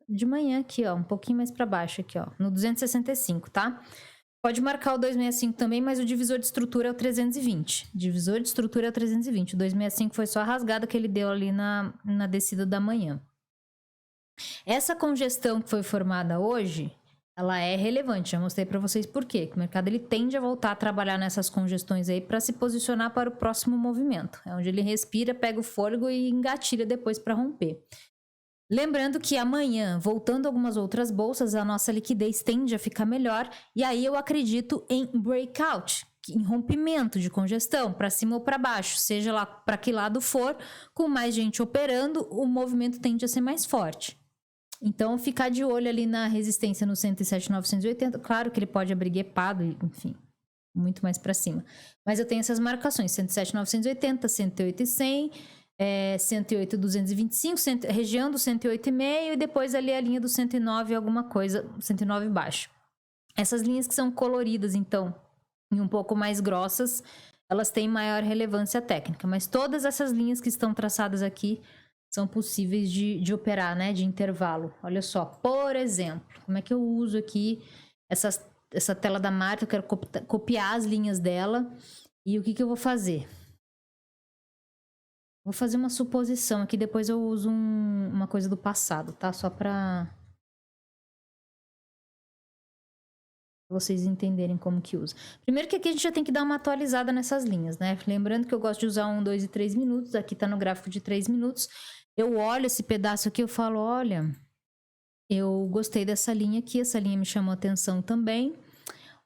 de manhã aqui, ó. Um pouquinho mais para baixo aqui, ó. No 265, tá? Pode marcar o 265 também, mas o divisor de estrutura é o 320. Divisor de estrutura é o 320. O 265 foi só a rasgada que ele deu ali na descida da manhã. Essa congestão que foi formada hoje, ela é relevante. Já mostrei para vocês por quê. Que o mercado ele tende a voltar a trabalhar nessas congestões aí para se posicionar para o próximo movimento. É onde ele respira, pega o fôlego e engatilha depois para romper. Lembrando que amanhã, voltando algumas outras bolsas, a nossa liquidez tende a ficar melhor. E aí eu acredito em breakout, em rompimento de congestão, para cima ou para baixo, seja lá para que lado for, com mais gente operando, o movimento tende a ser mais forte. Então, ficar de olho ali na resistência no 107,980. Claro que ele pode abrir guepado, enfim, muito mais para cima. Mas eu tenho essas marcações, 107,980, 108,100... 108,225, região do 108,5 e depois ali a linha do 109 alguma coisa, 109 baixo. Essas linhas que são coloridas, então, e um pouco mais grossas, elas têm maior relevância técnica, mas todas essas linhas que estão traçadas aqui são possíveis de operar, né, de intervalo. Olha só, por exemplo, como é que eu uso aqui essa tela da Marta, eu quero copiar as linhas dela e o que eu vou fazer? Vou fazer uma suposição aqui, depois eu uso uma coisa do passado, tá? Só para vocês entenderem como que usa. Primeiro que aqui a gente já tem que dar uma atualizada nessas linhas, né? Lembrando que eu gosto de usar 1, 2 e 3 minutos. Aqui tá no gráfico de 3 minutos. Eu olho esse pedaço aqui, eu falo, olha, eu gostei dessa linha aqui, essa linha me chamou a atenção também.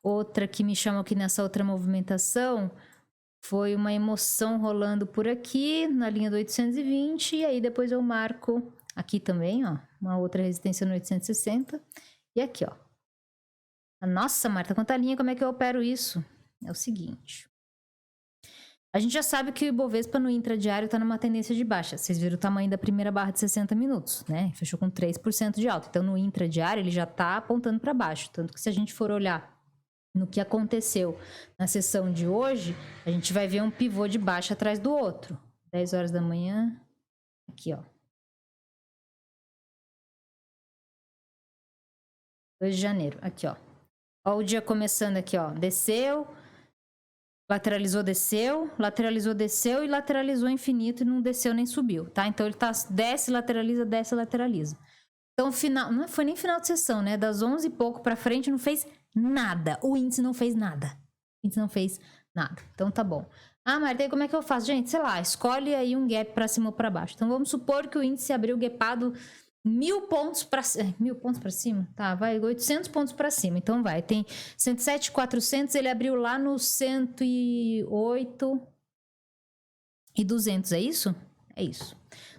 Outra que me chamou aqui nessa outra movimentação... Foi uma emoção rolando por aqui, na linha do 820, e aí depois eu marco aqui também, ó, uma outra resistência no 860, e aqui, ó. Nossa, Marta, quanta linha, como é que eu opero isso? É o seguinte. A gente já sabe que o Ibovespa no intradiário tá numa tendência de baixa. Vocês viram o tamanho da primeira barra de 60 minutos, né? Fechou com 3% de alta. Então, no intradiário, ele já tá apontando para baixo. Tanto que se a gente for olhar no que aconteceu na sessão de hoje, a gente vai ver um pivô de baixa atrás do outro. 10 horas da manhã, aqui, ó. 2 de janeiro, aqui, ó. Ó o dia começando aqui, ó. Desceu, lateralizou, desceu e lateralizou infinito e não desceu nem subiu, tá? Então, ele tá desce, lateraliza, desce, Então, final, não foi nem final de sessão, né? Das 11 e pouco pra frente, não fez nada. O índice não fez nada. Então, tá bom. Ah, Marta, e como é que eu faço? Gente, sei lá, escolhe aí um gap pra cima ou pra baixo. Então, vamos supor que o índice abriu gapado 1.000 pontos pra... 1.000 pontos pra cima? Tá, vai 800 pontos pra cima. Então, vai. Tem 107,400, ele abriu lá no 108,200, é isso? É isso.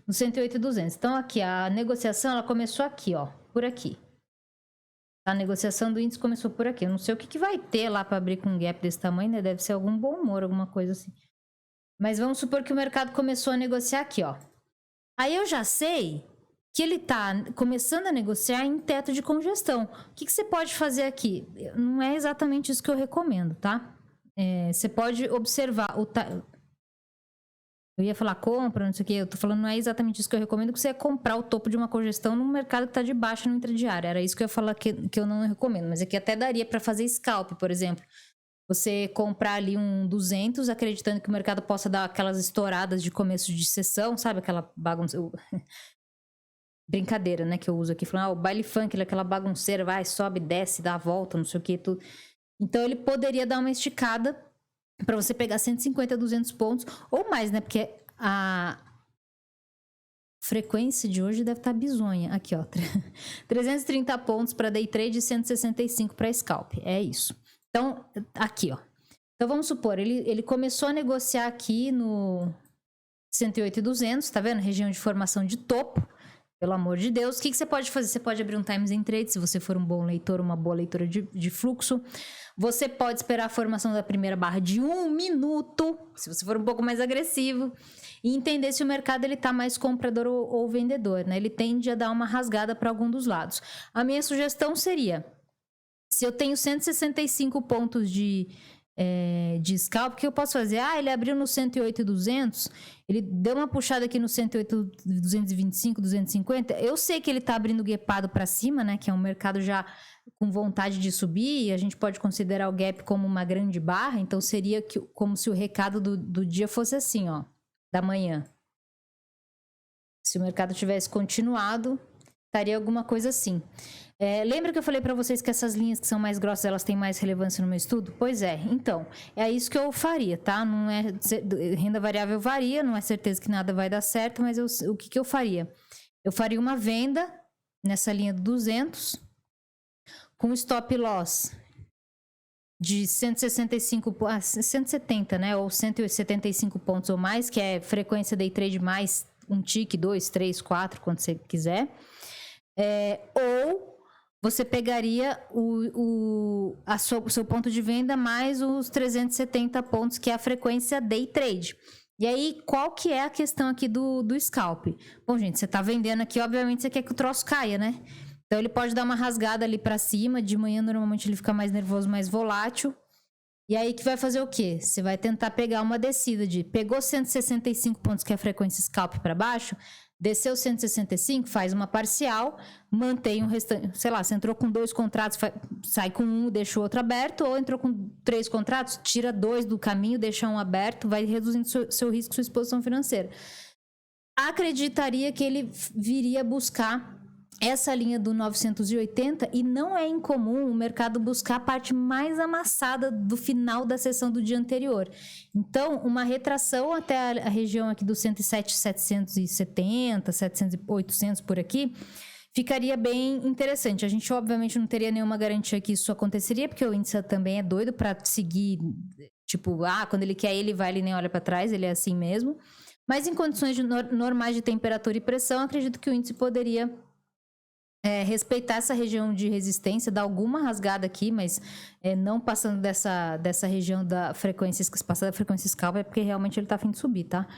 No 108,200. Então, aqui, a negociação, ela começou aqui, ó. Por aqui. A negociação do índice começou por aqui. Eu não sei o que vai ter lá para abrir com um gap desse tamanho, né? Deve ser algum bom humor, alguma coisa assim. Mas vamos supor que o mercado começou a negociar aqui, ó. Aí eu já sei que ele tá começando a negociar em teto de congestão. O que você pode fazer aqui? Não é exatamente isso que eu recomendo, tá? Você pode observar Eu ia falar compra, não sei o que, eu tô falando, não é exatamente isso que eu recomendo, que você é comprar o topo de uma congestão num mercado que tá de baixa no intradiário. Era isso que eu ia falar que eu não recomendo, mas aqui até daria para fazer scalp, por exemplo. Você comprar ali um 200, acreditando que o mercado possa dar aquelas estouradas de começo de sessão, sabe? Aquela bagunça... Brincadeira, né, que eu uso aqui, falando, o baile funk, aquela bagunceira, vai, sobe, desce, dá a volta, não sei o que, tudo. Então, ele poderia dar uma esticada para você pegar 150, 200 pontos ou mais, né? Porque a frequência de hoje deve estar bizonha. Aqui, ó. 330 pontos para day trade e 165 para scalp. É isso. Então, aqui, ó. Então, vamos supor, ele começou a negociar aqui no 108,200, tá vendo? Região de formação de topo. Pelo amor de Deus. O que você pode fazer? Você pode abrir um Times in Trade, se você for um bom leitor, uma boa leitora de fluxo. Você pode esperar a formação da primeira barra de 1 minuto, se você for um pouco mais agressivo, e entender se o mercado ele tá mais comprador ou vendedor, né? Ele tende a dar uma rasgada para algum dos lados. A minha sugestão seria, Se eu tenho 165 pontos de scalp, o que eu posso fazer? Ele abriu no 108,200, ele deu uma puxada aqui no 108,225, 250. Eu sei que ele tá abrindo gapado para cima, né? Que é um mercado já com vontade de subir, e a gente pode considerar o gap como uma grande barra, então seria como se o recado do dia fosse assim, ó, da manhã. Se o mercado tivesse continuado, estaria alguma coisa assim. Lembra que eu falei para vocês que essas linhas que são mais grossas, elas têm mais relevância no meu estudo? Pois é, então, é isso que eu faria, tá? Não é, renda variável varia, não é certeza que nada vai dar certo, mas o que eu faria? Eu faria uma venda nessa linha do 200, com stop loss de 165, 170, né? Ou 175 pontos ou mais, que é frequência day trade mais um tique, 2, 3, 4, quando você quiser. Ou você pegaria o seu ponto de venda mais os 370 pontos, que é a frequência day trade. E aí, qual que é a questão aqui do scalp? Bom, gente, você tá vendendo aqui, obviamente você quer que o troço caia, né? Então, ele pode dar uma rasgada ali para cima. De manhã, normalmente, ele fica mais nervoso, mais volátil. E aí, que vai fazer o quê? Você vai tentar pegar uma descida pegou 165 pontos, que é a frequência scalp para baixo, desceu 165, faz uma parcial, mantém o restante. Sei lá, você entrou com 2 contratos, sai com um, deixa o outro aberto, ou entrou com 3 contratos, tira 2 do caminho, deixa um aberto, vai reduzindo seu risco, sua exposição financeira. Acreditaria que ele viria buscar essa linha do 980, e não é incomum o mercado buscar a parte mais amassada do final da sessão do dia anterior. Então, uma retração até a região aqui do 107,770, 800 por aqui, ficaria bem interessante. A gente, obviamente, não teria nenhuma garantia que isso aconteceria, porque o índice também é doido para seguir, tipo, quando ele quer, ele vai, ele nem olha para trás, ele é assim mesmo. Mas em condições normais de temperatura e pressão, acredito que o índice poderia respeitar essa região de resistência, dar alguma rasgada aqui, mas não passando dessa região da frequência, se passar da frequência scalp, é porque realmente ele tá a fim de subir, tá?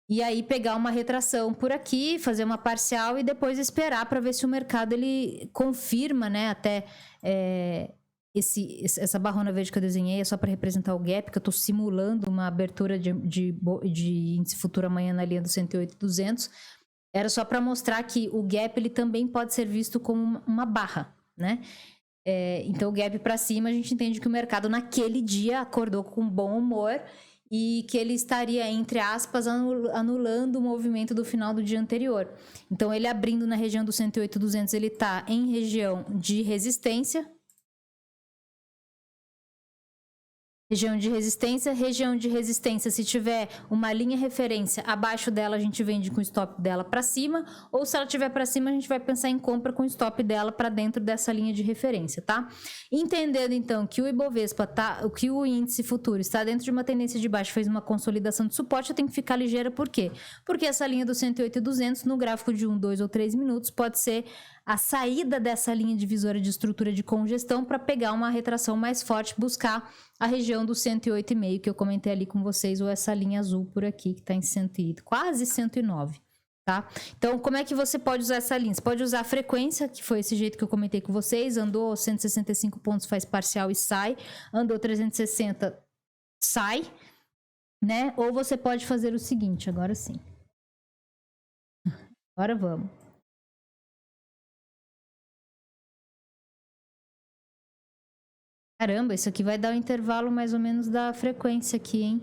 E aí pegar uma retração por aqui, fazer uma parcial e depois esperar para ver se o mercado ele confirma, né, até essa barrona verde que eu desenhei é só para representar o gap, que eu estou simulando uma abertura de índice futuro amanhã na linha do 108,200. Era só para mostrar que o gap ele também pode ser visto como uma barra, né? Então, o gap para cima, a gente entende que o mercado naquele dia acordou com bom humor e que ele estaria, entre aspas, anulando o movimento do final do dia anterior. Então, ele abrindo na região do 108,200, ele está em região de resistência. Região de resistência, se tiver uma linha referência abaixo dela, a gente vende com o stop dela para cima, ou se ela tiver para cima, a gente vai pensar em compra com o stop dela para dentro dessa linha de referência, tá? Entendendo então que o Ibovespa que o índice futuro está dentro de uma tendência de baixo, fez uma consolidação de suporte, eu tenho que ficar ligeira, por quê? Porque essa linha do 108,200 no gráfico de 1, 2 ou 3 minutos pode ser a saída dessa linha divisória de estrutura de congestão para pegar uma retração mais forte, buscar a região do 108,5 que eu comentei ali com vocês, ou essa linha azul por aqui que está em 108, quase 109, tá? Então, como é que você pode usar essa linha? Você pode usar a frequência, que foi esse jeito que eu comentei com vocês, andou 165 pontos, faz parcial e sai, andou 360, sai, né? Ou você pode fazer o seguinte, agora sim. Agora vamos. Caramba, isso aqui vai dar o intervalo mais ou menos da frequência aqui, hein?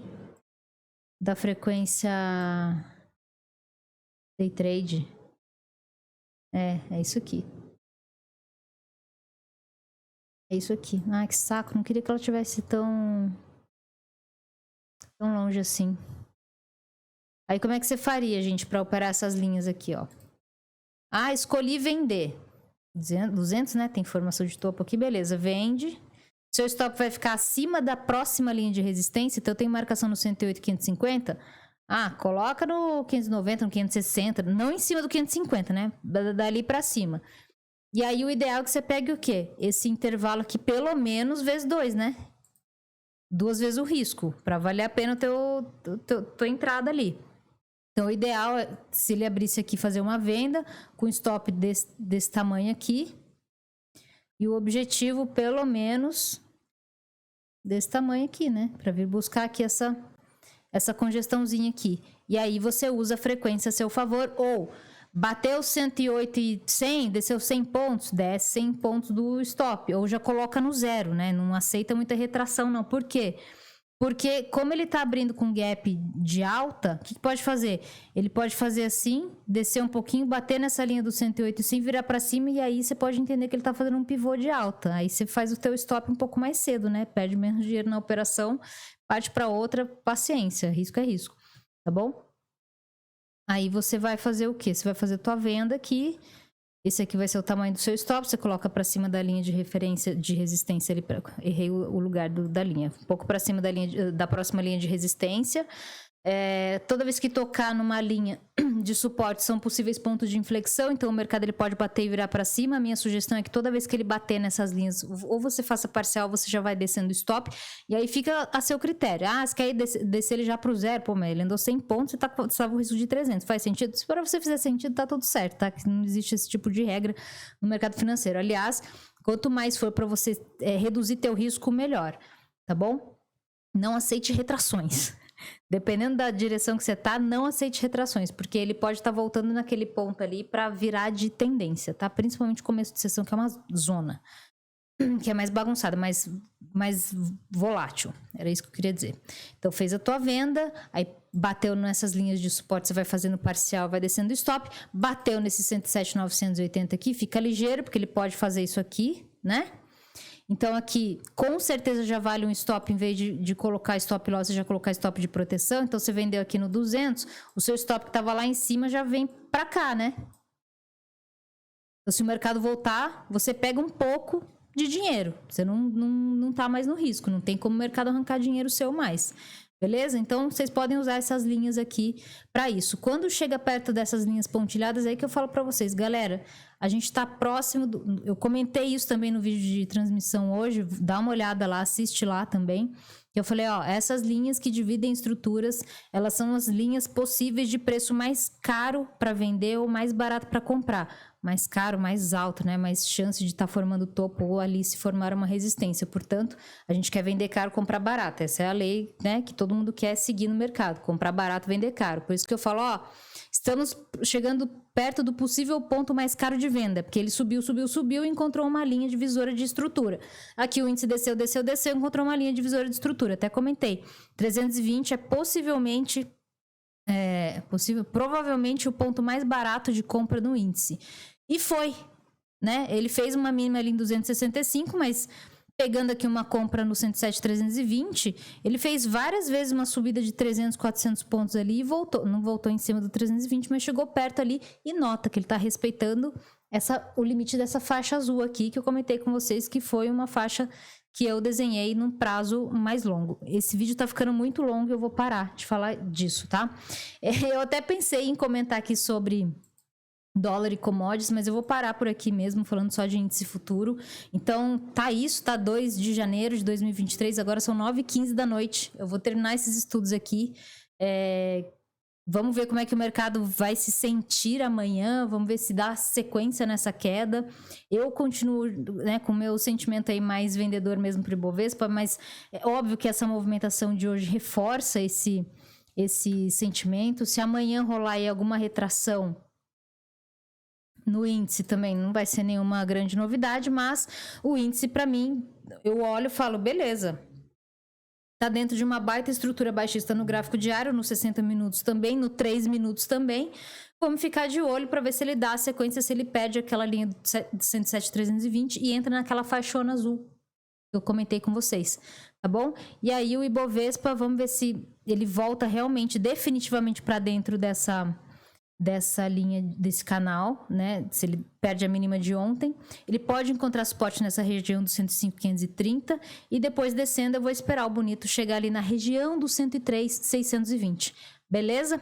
Da frequência day trade. É isso aqui. É isso aqui. Ah, que saco. Não queria que ela tivesse tão longe assim. Aí como é que você faria, gente, para operar essas linhas aqui, ó? Escolhi vender. 200, né? Tem formação de topo aqui, beleza. Vende. Seu stop vai ficar acima da próxima linha de resistência, então eu tenho marcação no 108,550. Coloca no 590, no 560, não em cima do 550, né? Dali pra cima. E aí o ideal é que você pegue o quê? Esse intervalo aqui, pelo menos vezes 2, né? 2 vezes o risco, para valer a pena tua entrada ali. Então, o ideal é, se ele abrisse aqui, fazer uma venda com stop desse tamanho aqui. E o objetivo, pelo menos, desse tamanho aqui, né? Para vir buscar aqui essa congestãozinha aqui. E aí você usa a frequência a seu favor, ou bateu 108 e 100, desceu 100 pontos, desce 100 pontos do stop, ou já coloca no zero, né? Não aceita muita retração, não. Por quê? Porque como ele tá abrindo com gap de alta, o que pode fazer? Ele pode fazer assim, descer um pouquinho, bater nessa linha do 108 e 100, virar para cima, e aí você pode entender que ele tá fazendo um pivô de alta. Aí você faz o teu stop um pouco mais cedo, né? Perde menos dinheiro na operação, parte para outra, paciência, risco é risco, tá bom? Aí você vai fazer o quê? Você vai fazer tua venda aqui. Esse aqui vai ser o tamanho do seu stop. Você coloca para cima da linha de referência de resistência. Errei o lugar da linha. Um pouco para cima da próxima linha de resistência. Toda vez que tocar numa linha de suporte são possíveis pontos de inflexão, então o mercado ele pode bater e virar para cima. A minha sugestão é que toda vez que ele bater nessas linhas, ou você faça parcial, você já vai descendo o stop, e aí fica a seu critério. Você quer descer ele já para o zero, pô, mas ele andou 100 pontos e estava o risco de 300, faz sentido? Se para você fizer sentido, tá tudo certo, tá? Que não existe esse tipo de regra no mercado financeiro. Aliás, quanto mais for para você reduzir teu risco, melhor, tá bom? Não aceite retrações. Dependendo da direção que você tá, não aceite retrações, porque ele pode estar voltando naquele ponto ali para virar de tendência, tá? Principalmente começo de sessão, que é uma zona, que é mais bagunçada, mais volátil. Era isso que eu queria dizer. Então, fez a tua venda, aí bateu nessas linhas de suporte, você vai fazendo parcial, vai descendo o stop, bateu nesse 107,980 aqui, fica ligeiro, porque ele pode fazer isso aqui, né? Então, aqui, com certeza já vale um stop, em vez de colocar stop loss, você já colocar stop de proteção. Então, você vendeu aqui no 200, o seu stop que estava lá em cima já vem para cá, né? Então, se o mercado voltar, você pega um pouco de dinheiro. Você não tá mais no risco, não tem como o mercado arrancar dinheiro seu mais. Beleza? Então, vocês podem usar essas linhas aqui para isso. Quando chega perto dessas linhas pontilhadas, é aí que eu falo para vocês, galera, a gente está próximo eu comentei isso também no vídeo de transmissão hoje, dá uma olhada lá, assiste lá também. Eu falei, essas linhas que dividem estruturas, elas são as linhas possíveis de preço mais caro para vender ou mais barato para comprar. Mais caro, mais alto, né? Mais chance de estar formando topo ou ali se formar uma resistência. Portanto, a gente quer vender caro, comprar barato. Essa é a lei, né? Que todo mundo quer seguir no mercado. Comprar barato, vender caro. Por isso que eu falo, estamos chegando perto do possível ponto mais caro de venda. Porque ele subiu e encontrou uma linha divisora de estrutura. Aqui o índice desceu, encontrou uma linha divisora de estrutura. Até comentei. 320 é provavelmente o ponto mais barato de compra no índice. E foi, né? Ele fez uma mínima ali em 265, mas pegando aqui uma compra no 107,320, ele fez várias vezes uma subida de 300, 400 pontos ali e voltou. Não voltou em cima do 320, mas chegou perto ali e nota que ele está respeitando o limite dessa faixa azul aqui, que eu comentei com vocês, que foi uma faixa que eu desenhei num prazo mais longo. Esse vídeo tá ficando muito longo e eu vou parar de falar disso, tá? Eu até pensei em comentar aqui sobre dólar e commodities, mas eu vou parar por aqui mesmo, falando só de índice futuro. Então, tá 2 de janeiro de 2023, agora são 9h15 da noite. Eu vou terminar esses estudos aqui. Vamos ver como é que o mercado vai se sentir amanhã, vamos ver se dá sequência nessa queda. Eu continuo, né, com o meu sentimento aí mais vendedor mesmo para o Ibovespa, mas é óbvio que essa movimentação de hoje reforça esse sentimento. Se amanhã rolar aí alguma retração no índice também não vai ser nenhuma grande novidade, mas o índice para mim, eu olho e falo, beleza. Está dentro de uma baita estrutura baixista no gráfico diário, no 60 minutos também, no 3 minutos também. Vamos ficar de olho para ver se ele dá a sequência, se ele perde aquela linha de 107,320 e entra naquela faixona azul que eu comentei com vocês, tá bom? E aí o Ibovespa, vamos ver se ele volta realmente, definitivamente para dentro dessa linha, desse canal, né? Se ele perde a mínima de ontem, ele pode encontrar suporte nessa região do 105,530 e depois descendo eu vou esperar o bonito chegar ali na região do 103,620, beleza?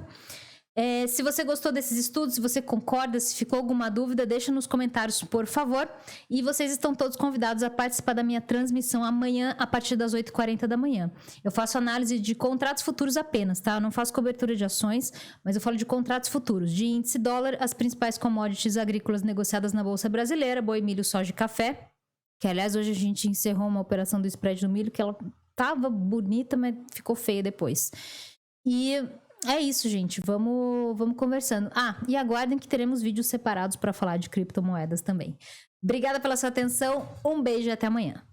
Se você gostou desses estudos, se você concorda, se ficou alguma dúvida, deixa nos comentários, por favor. E vocês estão todos convidados a participar da minha transmissão amanhã, a partir das 8h40 da manhã. Eu faço análise de contratos futuros apenas, tá? Eu não faço cobertura de ações, mas eu falo de contratos futuros, de índice dólar, as principais commodities agrícolas negociadas na Bolsa Brasileira, boi, milho, soja e café. Que, aliás, hoje a gente encerrou uma operação do spread do milho que ela tava bonita, mas ficou feia depois. E é isso, gente. Vamos conversando. E aguardem que teremos vídeos separados para falar de criptomoedas também. Obrigada pela sua atenção. Um beijo e até amanhã.